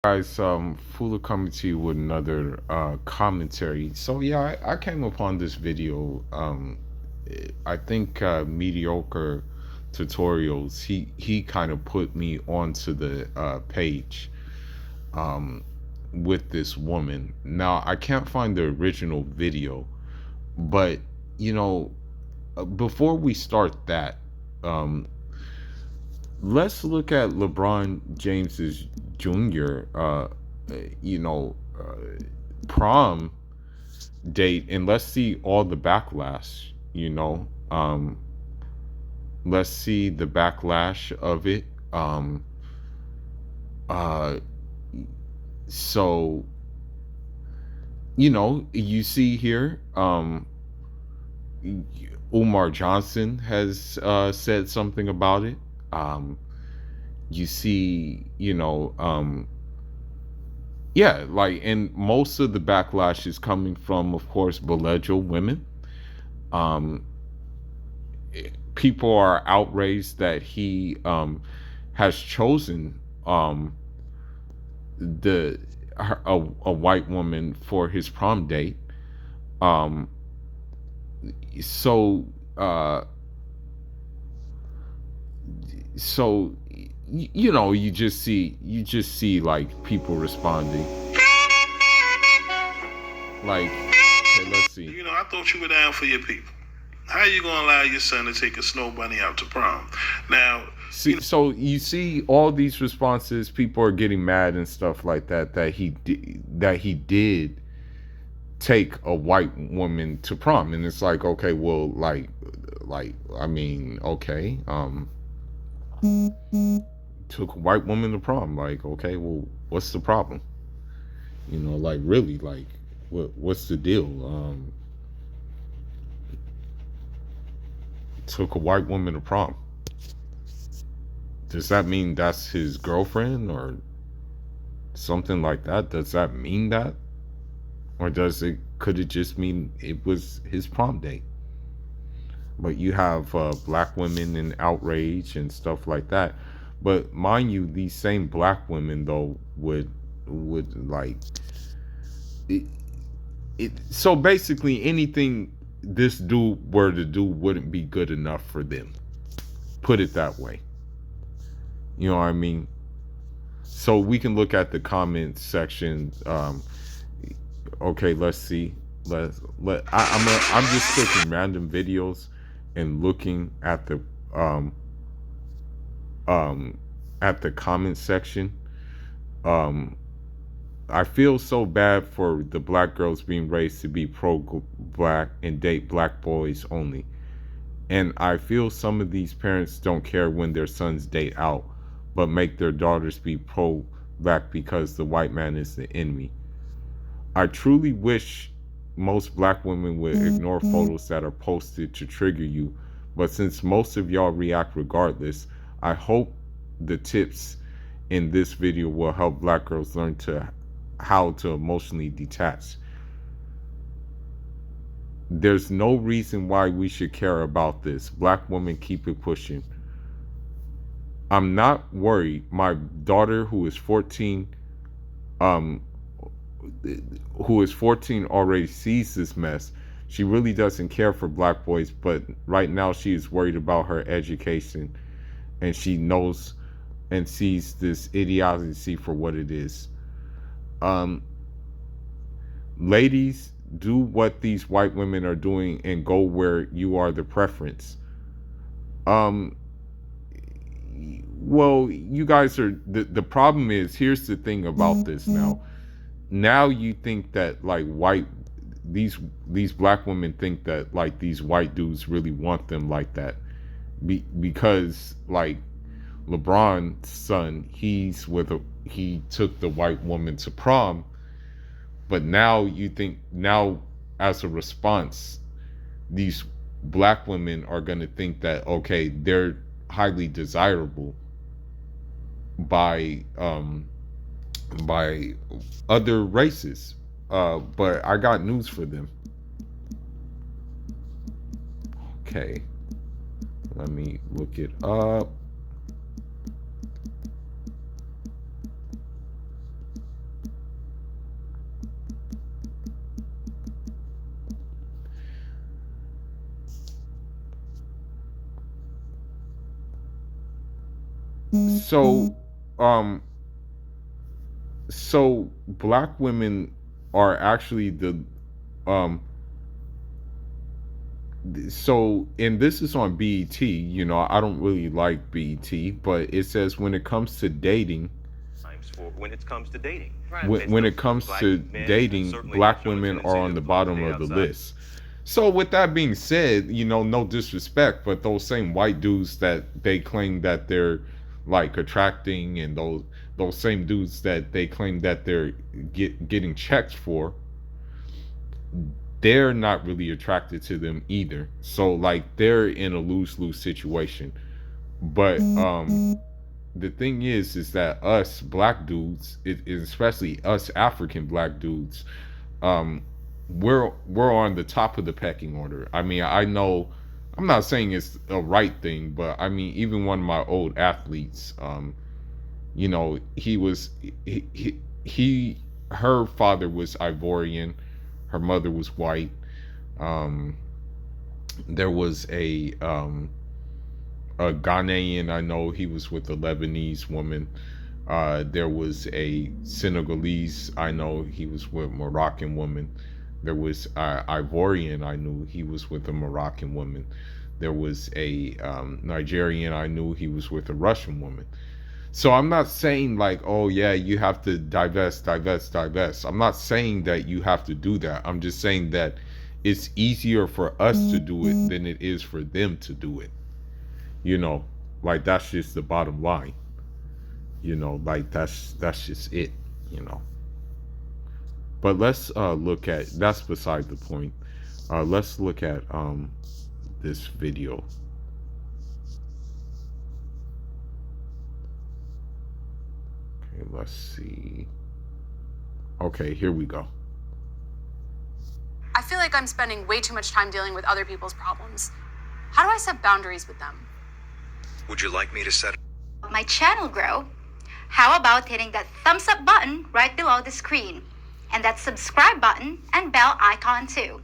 Guys, Fula coming to you with another commentary. So yeah, I came upon this video. I think mediocre tutorials. He kind of put me onto the page um, with this woman. Now I can't find the original video, but you know, before we start that, um, let's look at LeBron James's Jr. You know, prom date, and let's see all the backlash. Let's see the backlash of it. Uh, so you see here, Umar Johnson has said something about it. Um, you see, yeah, like, and most of the backlash is coming from, of course, Belejo women. Um, People are outraged that he has chosen the a white woman for his prom date. Um, so uh, so you just see like people responding. Like, okay, let's see. I thought you were down for your people. How you gonna allow your son to take a snow bunny out to prom? Now, See, so you see all these responses. People are getting mad and stuff like that. That he did take a white woman to prom, and it's like, okay, well, like I mean, okay, took a white woman to prom. Like, okay, well, what's the problem? Like, really, like, what's the deal? Took a white woman to prom. Does that mean that's his girlfriend or something like that? Does that mean that? Or could it just mean it was his prom date? But you have black women in outrage and stuff like that. But mind you, these same black women though would like it. So basically, anything this dude were to do wouldn't be good enough for them. Put it that way. You know what I mean? So we can look at the comment section. Okay, let's see. I'm just clicking random videos and looking um um at the comment section. Um, I feel so bad for the black girls being raised to be pro black and date black boys only. And I feel some of these parents don't care when their sons date out, but make their daughters be pro black because the white man is the enemy. I truly wish most black women would ignore photos that are posted to trigger you, but since most of y'all react regardless, I hope the tips in this video will help black girls learn how to emotionally detach. There's no reason why we should care about this. Black women, keep it pushing. I'm not worried. My daughter, um, who is 14, already sees this mess. She really doesn't care for black boys, but right now she is worried about her education, and she knows and sees this idiocy for what it is. Um, Ladies, do what these white women are doing and go where you are the preference. Um, well, you guys are the problem is, here's the thing about this now. Now you think that like these black women think that like these white dudes really want them like that. Because like LeBron's son, he took the white woman to prom, but now you think, now as a response, these black women are going to think that, okay, they're highly desirable by by other races. But I got news for them. Okay, let me look it up. So, um, so black women are actually the um so and this is on BET, you know, I don't really like BET, but it says when it comes to dating, when it comes to dating. Right. when it comes Black to men dating, certainly have black shown a women are tendency on to the love the bottom day of the outside. list. So with that being said, you know, no disrespect, but those same white dudes that they claim that they're like attracting, and those same dudes that they claim that they're getting checks for, they're not really attracted to them either. So like they're in a lose-lose situation. But the thing is that us black dudes, especially us African black dudes, um, we're on the top of the pecking order. I mean, I know I'm not saying it's a right thing, but I mean, even one of my old athletes, you know, he her father was Ivorian, her mother was white. Um, there was a Ghanaian I know, he was with a Lebanese woman. There was a Senegalese I know, he was with a Moroccan woman. There was Ivorian I knew, he was with a Moroccan woman. There was a Nigerian I knew, he was with a Russian woman. So I'm not saying like, oh yeah, you have to divest. I'm not saying that you have to do that. I'm just saying that it's easier for us to do it than it is for them to do it. You know, like that's just the bottom line. You know, like that's just it. You know. But let's look at, that's beside the point. Let's look at this video. Okay, let's see. Okay, here we go. I feel like I'm spending way too much time dealing with other people's problems. How do I set boundaries with them? Would you like me to set my channel grow? How about hitting that thumbs up button right below the screen and that subscribe button and bell icon too?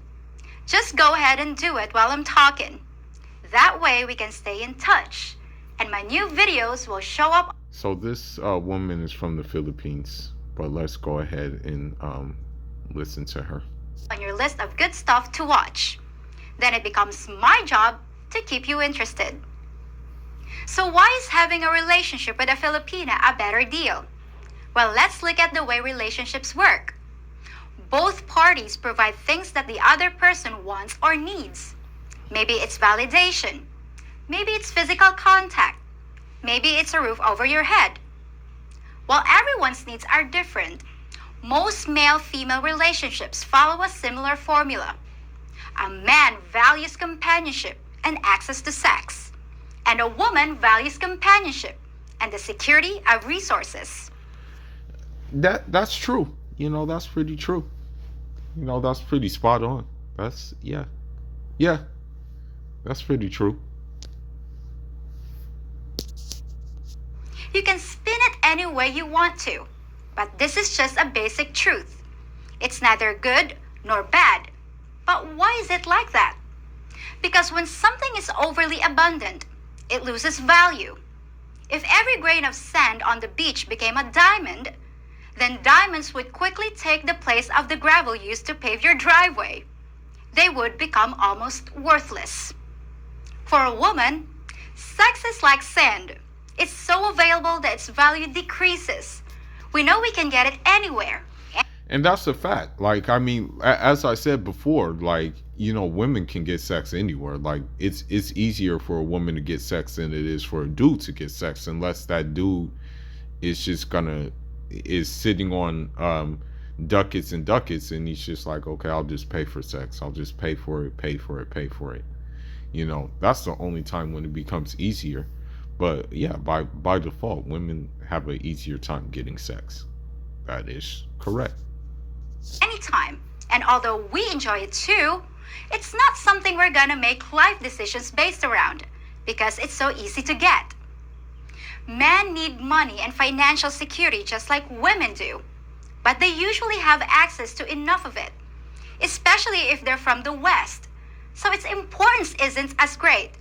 Just go ahead and do it while I'm talking. That way we can stay in touch and my new videos will show up. So this woman is from the Philippines, but let's go ahead and listen to her. On your list of good stuff to watch. Then it becomes my job to keep you interested. So why is having a relationship with a Filipina a better deal? Well, let's look at the way relationships work. Both parties provide things that the other person wants or needs. Maybe it's validation. Maybe it's physical contact. Maybe it's a roof over your head. While everyone's needs are different, most male-female relationships follow a similar formula. A man values companionship and access to sex, and a woman values companionship and the security of resources. That's true. You know, that's pretty true. You know, that's pretty spot on. That's yeah. That's pretty true. You can spin it any way you want to, but this is just a basic truth. It's neither good nor bad. But why is it like that? Because when something is overly abundant, it loses value. If every grain of sand on the beach became a diamond, then diamonds would quickly take the place of the gravel used to pave your driveway. They would become almost worthless. For a woman, sex is like sand. It's so available that its value decreases. We know we can get it anywhere. And that's a fact. Like, I mean, as I said before, like, you know, women can get sex anywhere. Like, it's easier for a woman to get sex than it is for a dude to get sex, unless that dude is just is sitting on ducats and ducats, and he's just like, okay, I'll just pay for sex. I'll just pay for it. You know, that's the only time when it becomes easier. But yeah, by default, women have an easier time getting sex. That is correct. Anytime. And although we enjoy it too, it's not something we're gonna make life decisions based around because it's so easy to get. Men need money and financial security just like women do, but they usually have access to enough of it, especially if they're from the West. So its importance isn't as great.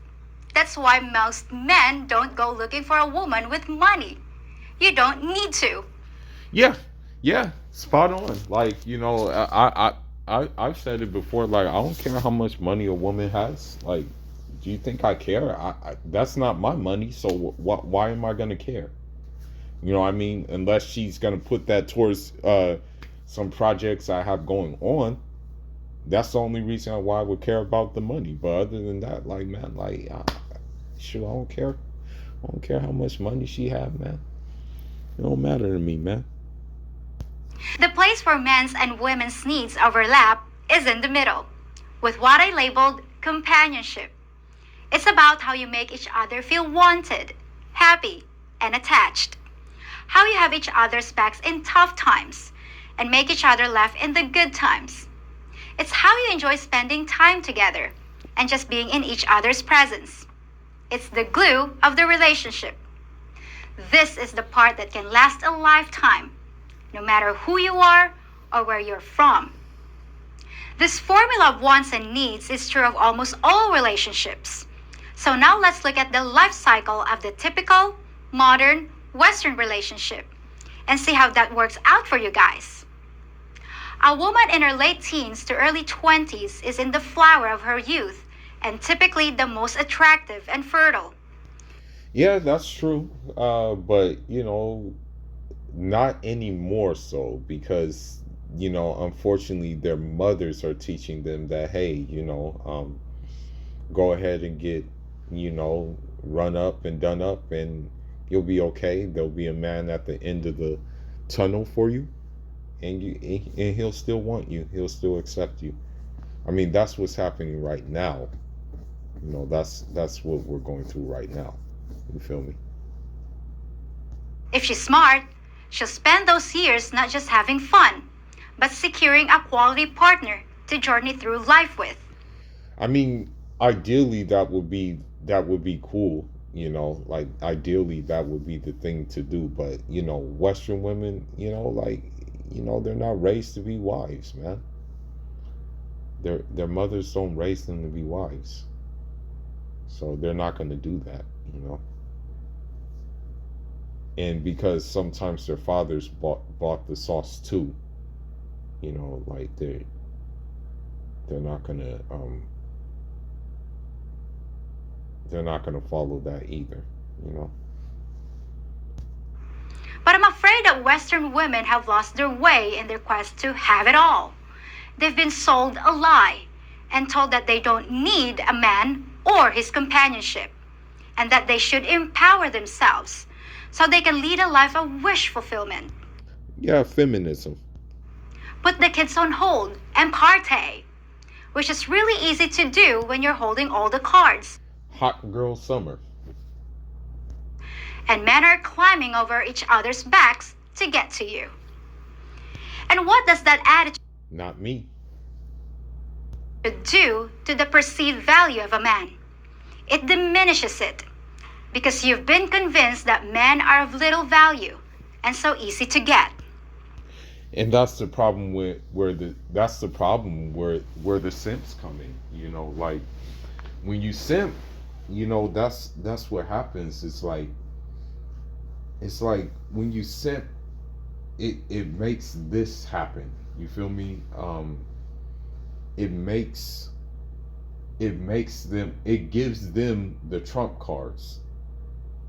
That's why most men don't go looking for a woman with money. You don't need to. Yeah, yeah, spot on. Like, I've said it before. Like, I don't care how much money a woman has. Like, do you think I care? That's not my money. So why am I gonna care? You know what I mean? Unless she's gonna put that towards some projects I have going on. That's the only reason why I would care about the money. But other than that, like, man, like, sure, I don't care. I don't care how much money she have, man. It don't matter to me, man. The place where men's and women's needs overlap is in the middle, with what I labeled companionship. It's about how you make each other feel wanted, happy, and attached. How you have each other's backs in tough times and make each other laugh in the good times. It's how you enjoy spending time together and just being in each other's presence. It's the glue of the relationship. This is the part that can last a lifetime, no matter who you are or where you're from. This formula of wants and needs is true of almost all relationships. So now let's look at the life cycle of the typical, modern, Western relationship and see how that works out for you guys. A woman in her late teens to early 20s is in the flower of her youth and typically the most attractive and fertile. Yeah, that's true. But not anymore so because unfortunately their mothers are teaching them that, hey, go ahead and get run up and done up and you'll be okay. There'll be a man at the end of the tunnel for you, and he'll still want you. He'll still accept you. I mean, that's what's happening right now. That's what we're going through right now. You feel me? If she's smart, she'll spend those years not just having fun, but securing a quality partner to journey through life with. I mean, ideally that would be cool. Like, ideally that would be the thing to do. But Western women, they're not raised to be wives, man. Their mothers don't raise them to be wives, so they're not going to do that. And because sometimes their fathers bought the sauce too, like they're not gonna follow that either. But I'm afraid that Western women have lost their way in their quest to have it all. They've been sold a lie and told that they don't need a man or his companionship, and that they should empower themselves so they can lead a life of wish fulfillment. Yeah, feminism. Put the kids on hold and partay, which is really easy to do when you're holding all the cards. Hot girl summer. And men are climbing over each other's backs to get to you. And what does that attitude Not me. do to the perceived value of a man? It diminishes it because you've been convinced that men are of little value and so easy to get. And that's the problem where the simps come in. Like, when you simp, that's what happens. It's like when you simp, it makes this happen. You feel me? It gives them the trump cards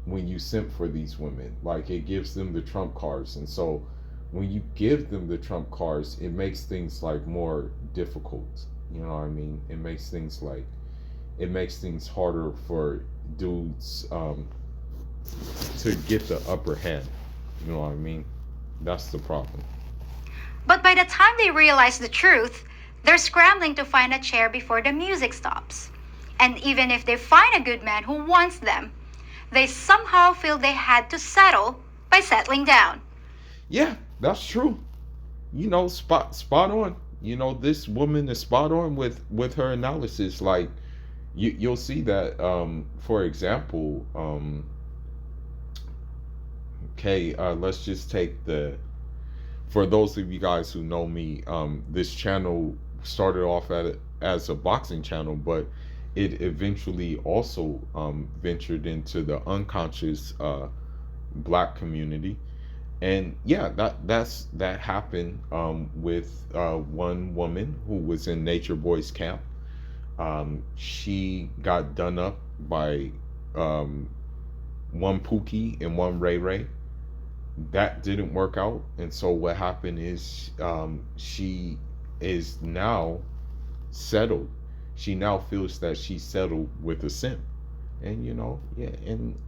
when you simp for these women. Like, it gives them the trump cards, and so when you give them the trump cards, it makes things like more difficult. You know what I mean? It makes things harder for dudes to get the upper hand. You know what I mean? That's the problem. But by the time they realize the truth, they're scrambling to find a chair before the music stops. And even if they find a good man who wants them, they somehow feel they had to settle by settling down. Yeah, that's true. Spot on. This woman is spot on with her analysis. Like, you'll see that, for example, let's just take for those of you guys who know me, this channel started off as a boxing channel, but it eventually also ventured into the unconscious black community. And yeah, that happened with one woman who was in Nature Boys camp. She got done up by um, one Pookie and one Ray Ray. That didn't work out, and so what happened is she is now settled. She now feels that she's settled with a simp, and yeah,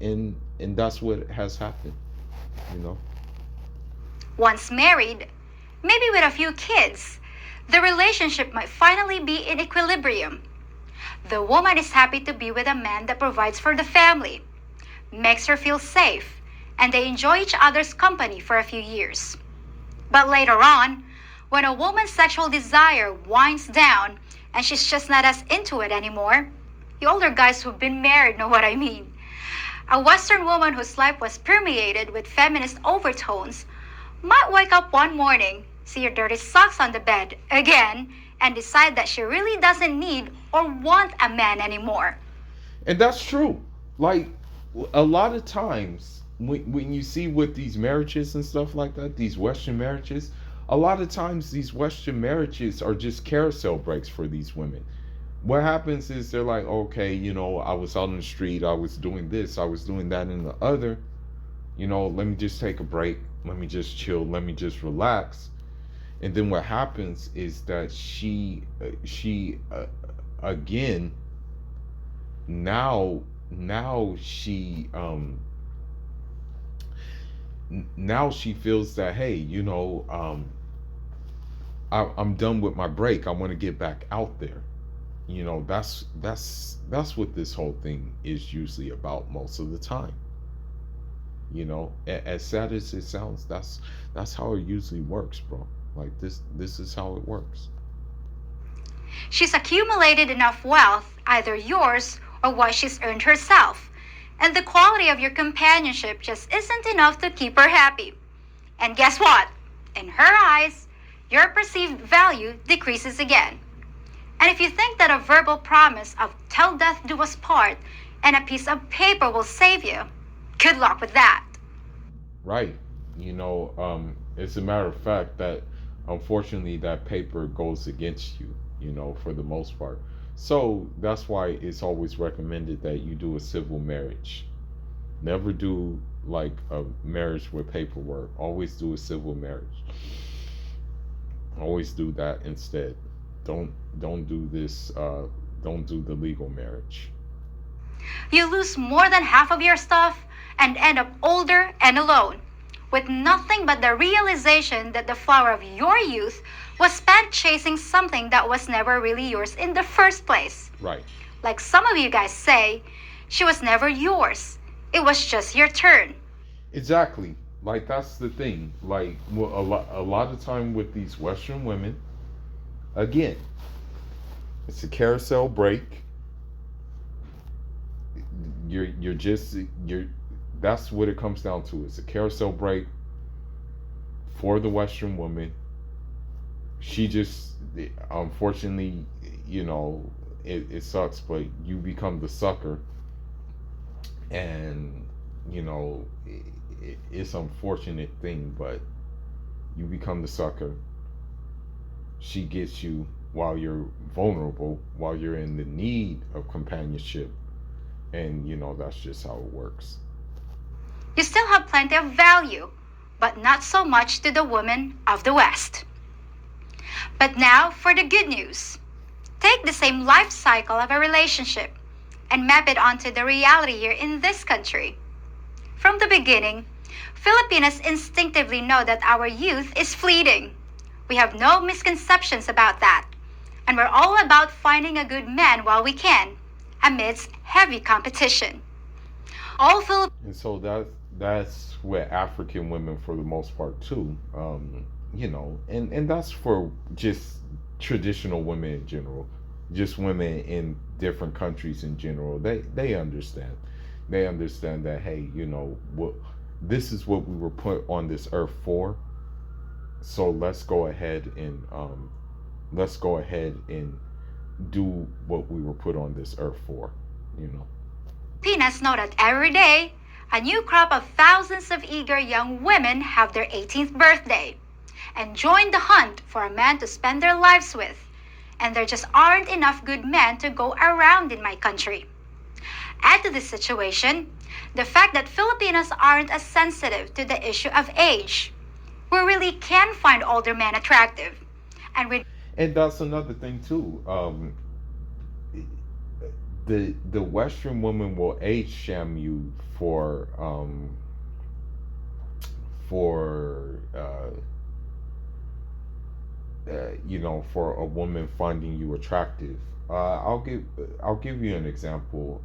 and that's what has happened. You know. Once married, maybe with a few kids, the relationship might finally be in equilibrium. The woman is happy to be with a man that provides for the family, makes her feel safe, and they enjoy each other's company for a few years. But later on, when a woman's sexual desire winds down and she's just not as into it anymore, you older guys who've been married know what I mean. A Western woman whose life was permeated with feminist overtones might wake up one morning, see her dirty socks on the bed again, and decide that she really doesn't need or want a man anymore. And that's true. Like a lot of times when you see with these marriages and stuff like that, these Western marriages, a lot of times these Western marriages are just carousel breaks for these women. What happens is they're like, okay, I was out on the street, I was doing this, I was doing that and the other. Let me just take a break. Let me just chill. Let me just relax. And then what happens is that she again, now she feels that, hey, I'm done with my break. I want to get back out there. That's what this whole thing is usually about most of the time. As sad as it sounds, that's how it usually works, bro. Like this is how it works. She's accumulated enough wealth, either yours or what she's earned herself, and the quality of your companionship just isn't enough to keep her happy. And guess what? In her eyes, your perceived value decreases again. And if you think that a verbal promise of till death do us part and a piece of paper will save you, good luck with that. Right. It's a matter of fact that unfortunately that paper goes against you, for the most part. So that's why it's always recommended that you do a civil marriage. Never do like a marriage with paperwork. Always do a civil marriage. Always do that instead. Don't do this. Don't do the legal marriage. You lose more than half of your stuff and end up older and alone, with nothing but the realization that the flower of your youth was spent chasing something that was never really yours in the first place. Right. Like some of you guys say, she was never yours. It was just your turn. Exactly. Like that's the thing. Like a lot of time with these Western women, again, it's a carousel break. You're that's what it comes down to. It's a carousel break for the Western woman. She just, unfortunately, it sucks, but you become the sucker. And, it's unfortunate thing, but you become the sucker. She gets you while you're vulnerable, while you're in the need of companionship. And, that's just how it works. You still have plenty of value, but not so much to the women of the West. But now for the good news. Take the same life cycle of a relationship and map it onto the reality here in this country. From the beginning, Filipinos instinctively know that our youth is fleeting. We have no misconceptions about that. And we're all about finding a good man while we can, amidst heavy competition. All And so that's where African women, for the most part, too, and that's for just traditional women in general, just women in different countries in general. They understand. They understand that, hey, what this is what we were put on this earth for. So let's go ahead and do what we were put on this earth for, you know. Filipinas know that every day, a new crop of thousands of eager young women have their 18th birthday and join the hunt for a man to spend their lives with. And there just aren't enough good men to go around in my country. Add to this situation the fact that Filipinos aren't as sensitive to the issue of age. We really can find older men attractive. And that's another thing too. The Western woman will age sham you for you know, for a woman finding you attractive. I'll give you an example.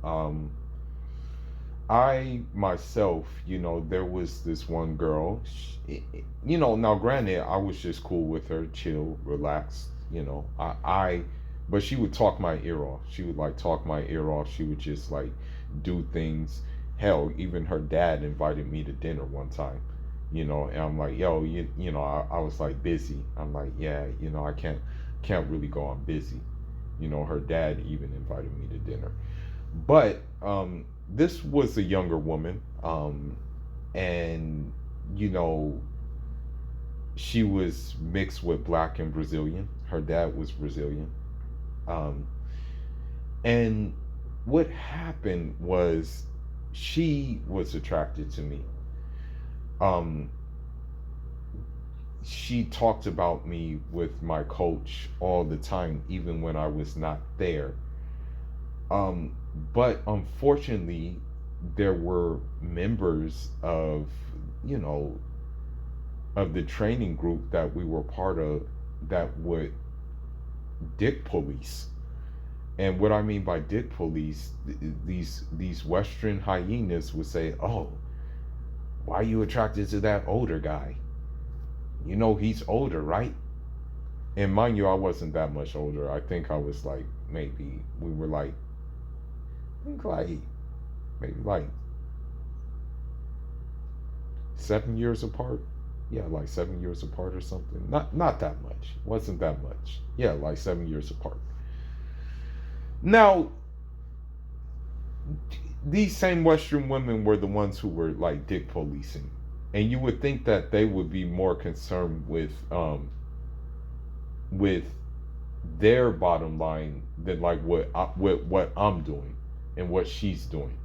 I myself, you know, there was this one girl. You know, now granted, I was just cool with her, chill, relaxed. You know, but she would talk my ear off. She would like talk my ear off. She would just like do things. Hell, even her dad invited me to dinner one time. You know, and I'm like, yo, you know, I was like busy. I'm like, yeah, you know, I can't really go. I'm busy. You know, her dad even invited me to dinner. But this was a younger woman, and you know, she was mixed with black and Brazilian. Her dad was Brazilian. And what happened was she was attracted to me. She talked about me with my coach all the time, even when I was not there. But unfortunately, there were members of, you know, of the training group that we were part of that would dick police. And what I mean by dick police, these Western hyenas would say, "Oh, why are you attracted to that older guy? You know he's older, right?" And mind you, I wasn't that much older. I think I was like maybe we were like I think like maybe like 7 years apart. Yeah, like 7 years apart or something. Not that much. Wasn't that much. Yeah, like 7 years apart. Now, these same Western women were the ones who were like dick policing, and you would think that they would be more concerned with their bottom line than like what I'm doing and what she's doing.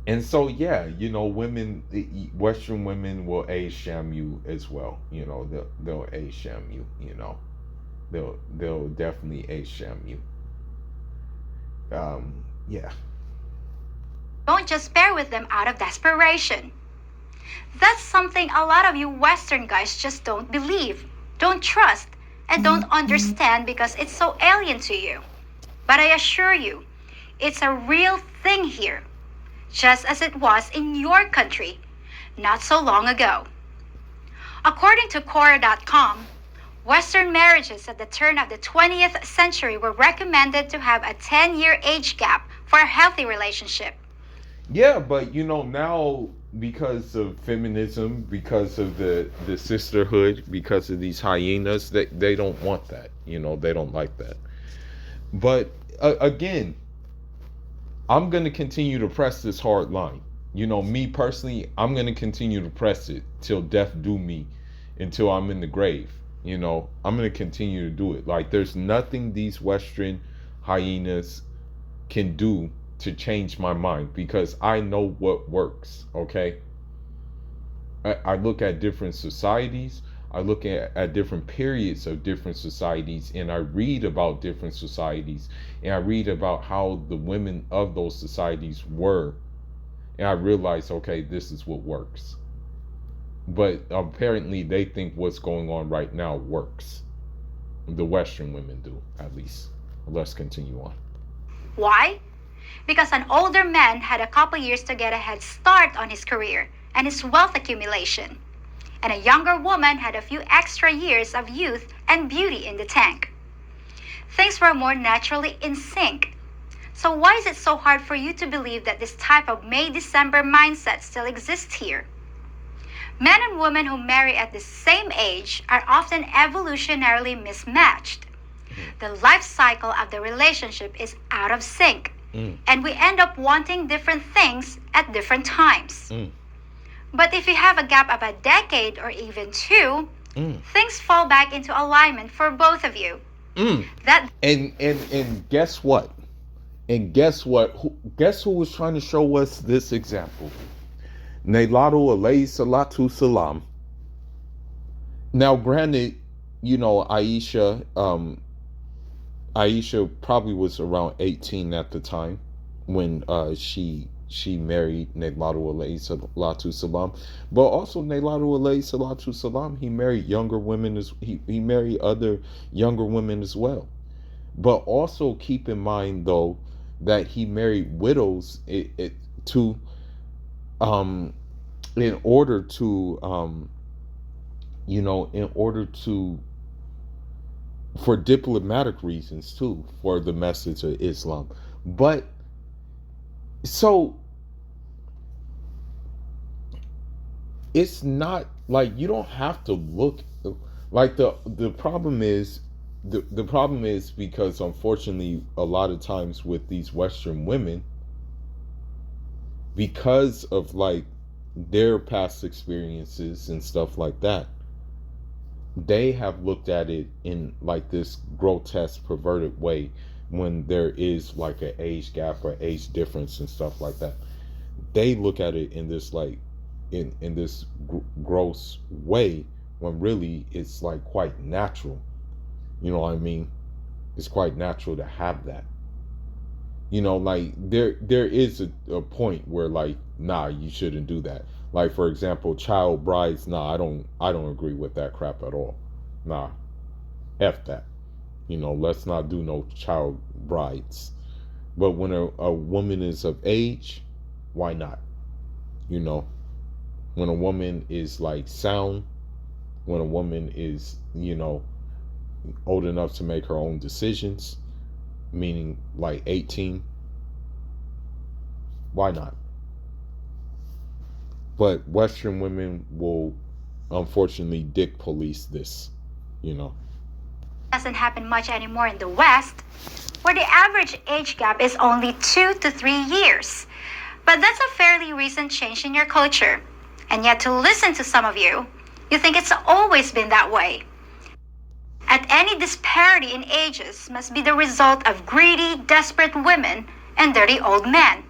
And so yeah, you know, Western women will age sham you as well. You know, they'll age sham you. You know, they'll definitely age sham you. Yeah. Don't just pair with them out of desperation. That's something a lot of you Western guys just don't believe, don't trust, and don't understand because it's so alien to you. But I assure you, it's a real thing here, just as it was in your country not so long ago. According to Quora.com, Western marriages at the turn of the 20th century were recommended to have a 10-year age gap for a healthy relationship. Yeah, but you know, now because of feminism, because of the sisterhood, because of these hyenas, they don't want that. You know, they don't like that. But again, I'm going to continue to press this hard line. You know, me personally, I'm going to continue to press it till death do me, until I'm in the grave. You know, I'm going to continue to do it. Like, there's nothing these Western hyenas can do to change my mind, because I know what works. Okay, I look at different societies, I look at different periods of different societies, and I read about different societies, and I read about how the women of those societies were, and I realize, okay, this is what works. But apparently they think what's going on right now works. The Western women do, at least. Let's continue on. Why? Because an older man had a couple years to get a head start on his career and his wealth accumulation, and a younger woman had a few extra years of youth and beauty in the tank. Things were more naturally in sync. So why is it so hard for you to believe that this type of May-December mindset still exists here? Men and women who marry at the same age are often evolutionarily mismatched. the life cycle of the relationship is out of sync. And we end up wanting different things at different times. But if you have a gap of a decade or even two, things fall back into alignment for both of you. That And guess what? And guess what? Guess who was trying to show us this example? Nelado alayhi salatu salam. Now, granted, you know, Aisha probably was around 18 at the time when she married Nelado alayhi salatu salam. But also Nelado alayhi salatu salam, he married younger women he married other younger women as well. But also keep in mind though that he married widows to in order to you know, in order to, for diplomatic reasons too, for the message of Islam. But so it's not like you don't have to look like the problem is the problem is because unfortunately a lot of times with these Western women, because of like their past experiences and stuff like that, they have looked at it in like this grotesque, perverted way when there is like an age gap or age difference and stuff like that. They look at it in this like in this gross way when really it's like quite natural. You know what I mean? It's quite natural to have that. You know, like there is a point where like, nah, you shouldn't do that. Like for example, child brides, nah, I don't agree with that crap at all. Nah. F that. You know, let's not do no child brides. But when a woman is of age, why not? You know, when a woman is like sound, when a woman is, you know, old enough to make her own decisions, meaning like 18, why not? But Western women will unfortunately dick police this, you know. doesn't happen much anymore in the West, where the average age gap is only 2 to 3 years. But that's a fairly recent change in your culture. And yet to listen to some of you, you think it's always been that way. At any disparity in ages must be the result of greedy, desperate women and dirty old men.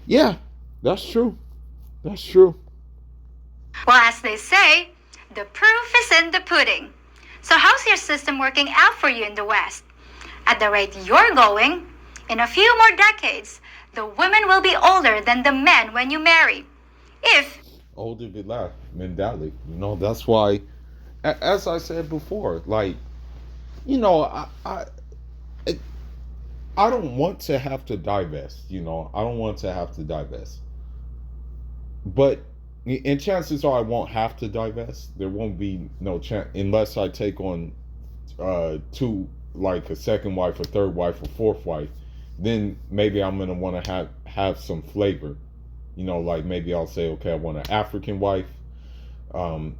Yeah, that's true. That's true. Well, as they say, the proof is in the pudding. So how's your system working out for you in the West? At the rate you're going, in a few more decades, the women will be older than the men when you marry. If Older than life mentality. You know, that's why, as I said before, like, you know, I don't want to have to divest. You know, I don't want to have to divest. But and chances are I won't have to divest. There won't be no chance unless I take on two, like a second wife, a third wife, a fourth wife. Then maybe I'm gonna want to have some flavor. You know, like maybe I'll say, okay, I want an African wife.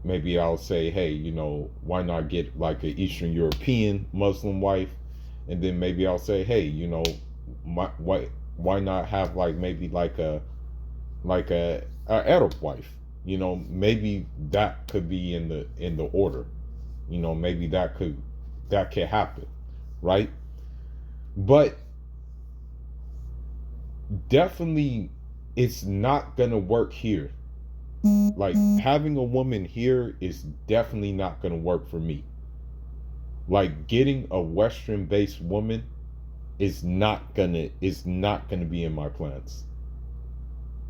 Maybe I'll say, hey, you know, why not get like an Eastern European Muslim wife? And then maybe I'll say, hey, you know, why not have like maybe like a Arab wife? You know, maybe that could be in the order. You know, maybe that could happen, right? But definitely it's not gonna work here. Like having a woman here is definitely not gonna work for me. Like getting a Western based woman is not gonna be in my plans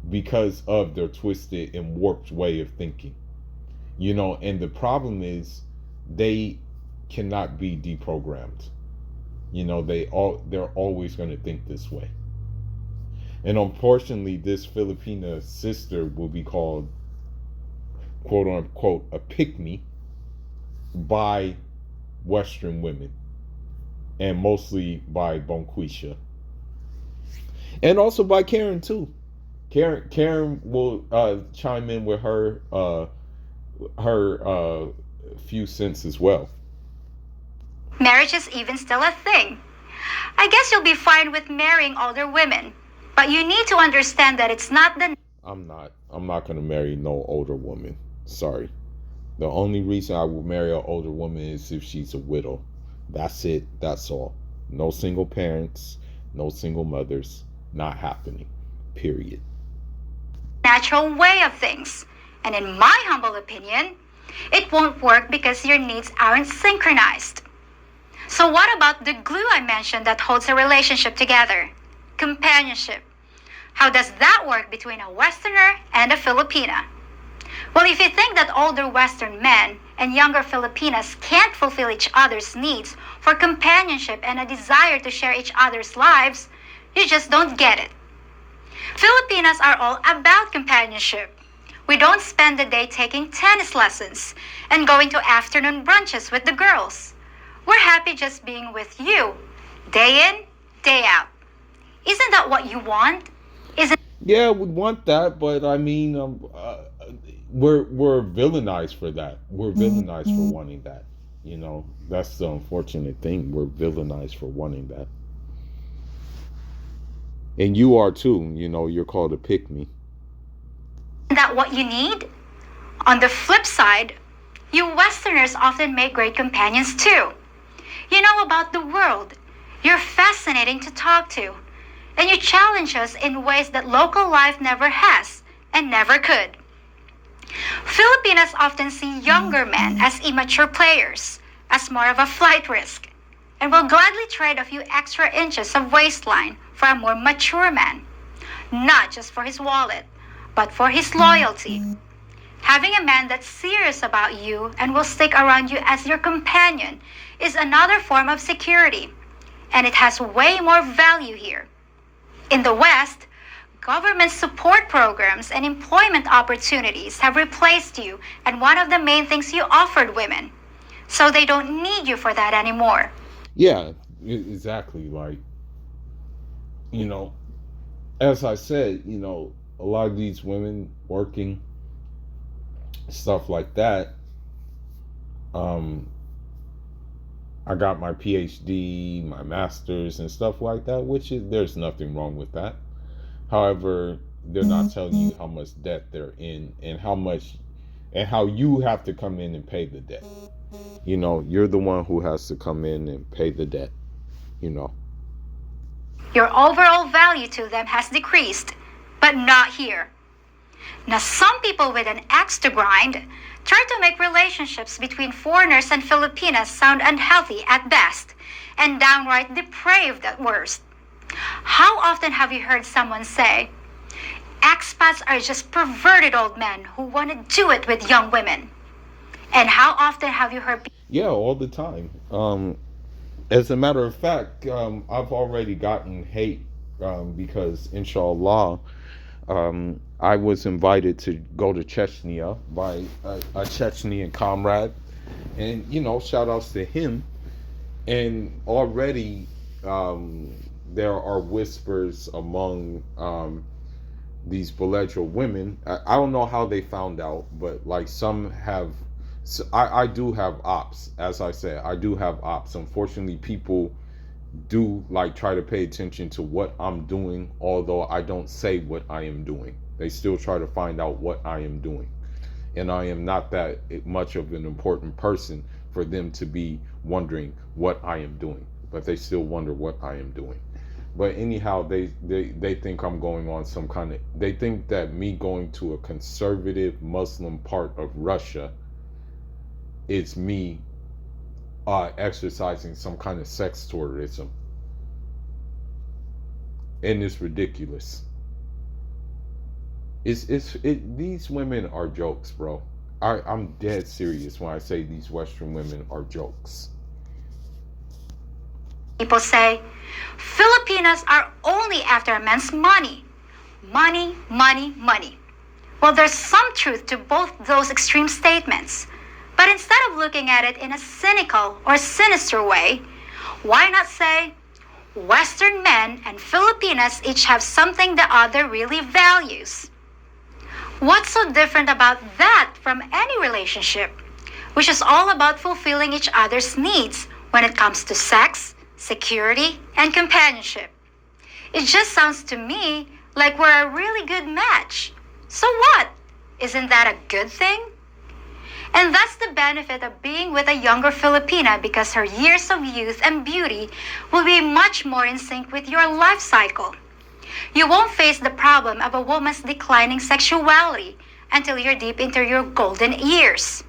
because of their twisted and warped way of thinking. You know, and the problem is they cannot be deprogrammed. You know, they're always going to think this way. And unfortunately, this Filipina sister will be called, quote unquote, a pick-me by Western women, and mostly by Bonquisha, and also by Karen too. Karen will chime in with her few cents as well. Marriage is even still a thing. I guess you'll be fine with marrying older women, but you need to understand that it's not the I'm not gonna marry no older woman. Sorry. The only reason I would marry an older woman is if she's a widow. That's it. That's all. No single parents, no single mothers. Not happening. Period. natural way of things. And in my humble opinion, it won't work because your needs aren't synchronized. So what about the glue I mentioned that holds a relationship together? Companionship. How does that work between a Westerner and a Filipina? Well, if you think that older Western men and younger Filipinas can't fulfill each other's needs for companionship and a desire to share each other's lives, you just don't get it. Filipinas are all about companionship. We don't spend the day taking tennis lessons and going to afternoon brunches with the girls. We're happy just being with you, day in, day out. Isn't that what you want? Isn't Yeah, we want that, but I mean, we're villainized for that. We're villainized for wanting that. You know, that's the unfortunate thing. We're villainized for wanting that. And you are too. You know, you're called a pick me. that what you need? On the flip side, you Westerners often make great companions too. You know about the world. You're fascinating to talk to. And you challenge us in ways that local life never has and never could. Filipinas often see younger men as immature players, as more of a flight risk, and will gladly trade a few extra inches of waistline for a more mature man, not just for his wallet, but for his loyalty. Having a man that's serious about you and will stick around you as your companion is another form of security, and it has way more value here. In the West, government support programs and employment opportunities have replaced you and one of the main things you offered women. So they don't need you for that anymore. Yeah, exactly. Like, you know, as I said, you know, a lot of these women working, stuff like that. I got my PhD, my master's, and stuff like that, which is, there's nothing wrong with that. However, they're not telling you how much debt they're in and how you have to come in and pay the debt. You know, you're the one who has to come in and pay the debt, you know. Your overall value to them has decreased, but not here. Now, some people with an axe to grind try to make relationships between foreigners and Filipinas sound unhealthy at best and downright depraved at worst. How often have you heard someone say, expats are just perverted old men who want to do it with young women? And how often have you heard Yeah, all the time. As a matter of fact, I've already gotten hate because, inshallah, I was invited to go to Chechnya by a Chechnyan comrade, and you know, shout outs to him. And already there are whispers among these belligerent women. I don't know how they found out, but like some have. So I do have ops, as I said. I do have ops. Unfortunately, people do like try to pay attention to what I'm doing, although I don't say what I am doing. They still try to find out what I am doing, and I am not that much of an important person for them to be wondering what I am doing, but they still wonder what I am doing. But anyhow, they think I'm going on some kind of, they think that me going to a conservative Muslim part of Russia is me exercising some kind of sex tourism, and it's ridiculous. These women are jokes, bro. I'm dead serious when I say these Western women are jokes. people say, Filipinas are only after a man's money? Money, money, money. Well, there's some truth to both those extreme statements. But instead of looking at it in a cynical or sinister way, why not say, Western men and Filipinas each have something the other really values? What's so different about that from any relationship, which is all about fulfilling each other's needs when it comes to sex, security, and companionship. It just sounds to me like we're a really good match. So what? Isn't that a good thing? And that's the benefit of being with a younger Filipina, because her years of youth and beauty will be much more in sync with your life cycle. You won't face the problem of a woman's declining sexuality until you're deep into your golden years.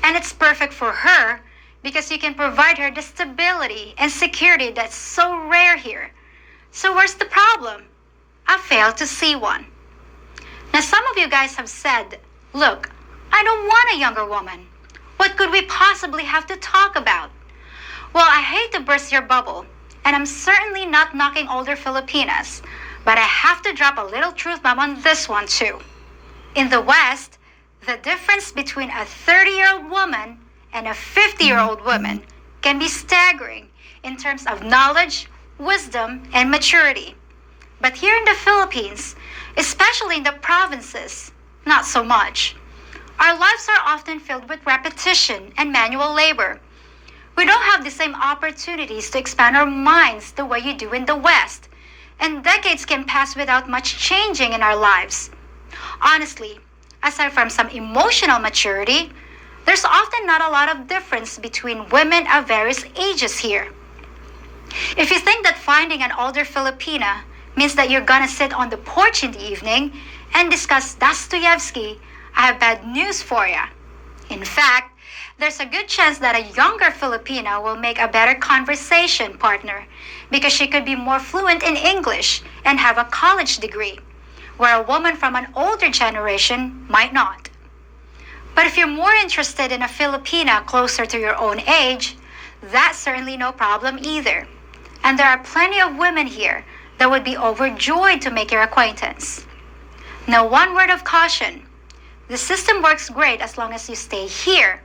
And it's perfect for her because you can provide her the stability and security that's so rare here. So where's the problem? I fail to see one. Now, some of you guys have said, look, I don't want a younger woman. What could we possibly have to talk about? Well, I hate to burst your bubble, and I'm certainly not knocking older Filipinas, but I have to drop a little truth bomb on this one too. In the West, the difference between a 30-year-old woman and a 50-year-old woman can be staggering in terms of knowledge, wisdom, and maturity. But here in the Philippines, especially in the provinces, not so much. Our lives are often filled with repetition and manual labor. We don't have the same opportunities to expand our minds the way you do in the West, and decades can pass without much changing in our lives. Honestly, aside from some emotional maturity, there's often not a lot of difference between women of various ages here. If you think that finding an older Filipina means that you're gonna sit on the porch in the evening and discuss Dostoevsky, I have bad news for you. In fact, there's a good chance that a younger Filipina will make a better conversation partner because she could be more fluent in English and have a college degree, where a woman from an older generation might not. But if you're more interested in a Filipina closer to your own age, that's certainly no problem either. And there are plenty of women here that would be overjoyed to make your acquaintance. Now, one word of caution. The system works great as long as you stay here.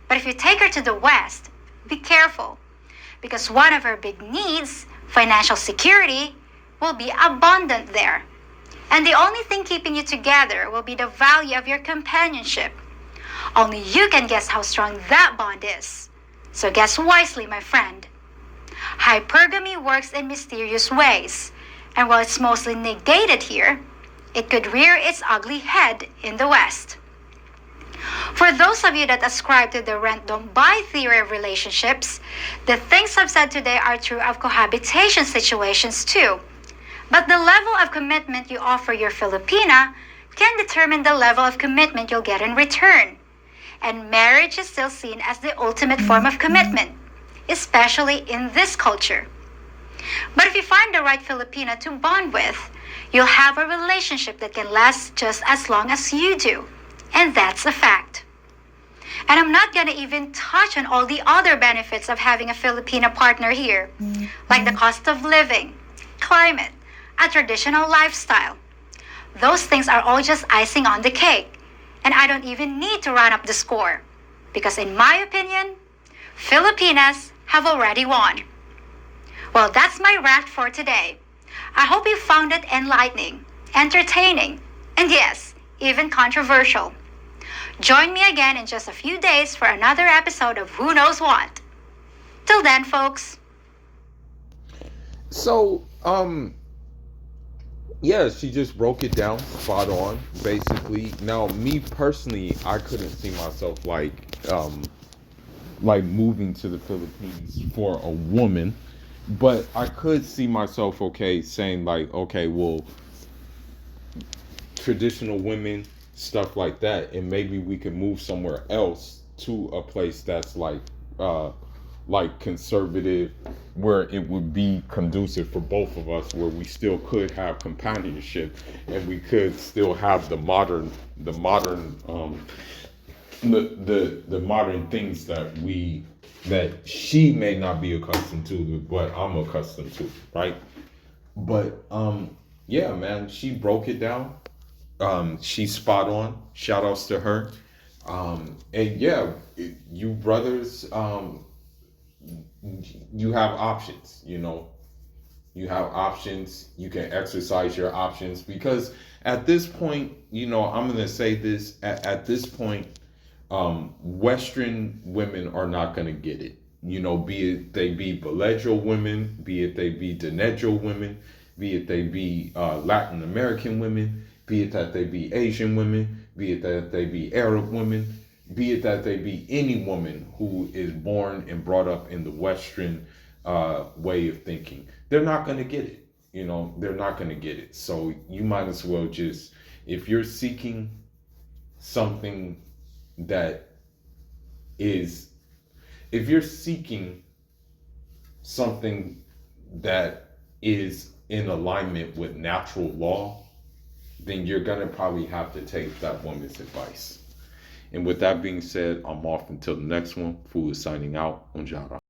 But if you take her to the West, be careful. Because one of her big needs, financial security, will be abundant there. And the only thing keeping you together will be the value of your companionship. Only you can guess how strong that bond is. So guess wisely, my friend. Hypergamy works in mysterious ways. And while it's mostly negated here, it could rear its ugly head in the West. For those of you that ascribe to the rent-don't-buy theory of relationships, the things I've said today are true of cohabitation situations too. But the level of commitment you offer your Filipina can determine the level of commitment you'll get in return. And marriage is still seen as the ultimate form of commitment, especially in this culture. But if you find the right Filipina to bond with, you'll have a relationship that can last just as long as you do. And that's a fact. And I'm not gonna even touch on all the other benefits of having a Filipina partner here, like the cost of living, climate, a traditional lifestyle. Those things are all just icing on the cake, and I don't even need to run up the score, because in my opinion, Filipinas have already won. Well, that's my rant for today. I hope you found it enlightening, entertaining, and yes, even controversial. Join me again in just a few days for another episode of Who Knows What. Till then, folks. So, yeah, she just broke it down spot on, basically. Now, me personally, I couldn't see myself like moving to the Philippines for a woman, but I could see myself, saying like, okay, well, traditional women, stuff like that, and maybe we could move somewhere else to a place that's like conservative, where it would be conducive for both of us, where we still could have companionship and we could still have the modern things that she may not be accustomed to, but I'm accustomed to, right? But yeah, man, she broke it down. She's spot on. Shout outs to her. And yeah, you brothers, you have options, you have options. You can exercise your options, because at this point, I'm going to say this, at this point, Western women are not going to get it. You know, be it they be Belejo women, be it they be Denejo women, be it they be Latin American women, be it that they be Asian women, be it that they be Arab women, be it that they be any woman who is born and brought up in the Western way of thinking. They're not going to get it. You know, they're not going to get it. So you might as well just, if you're seeking something that is, if you're seeking something that is in alignment with natural law, then you're going to probably have to take that woman's advice. And with that being said, I'm off until the next one. Fu is signing out. Unjara.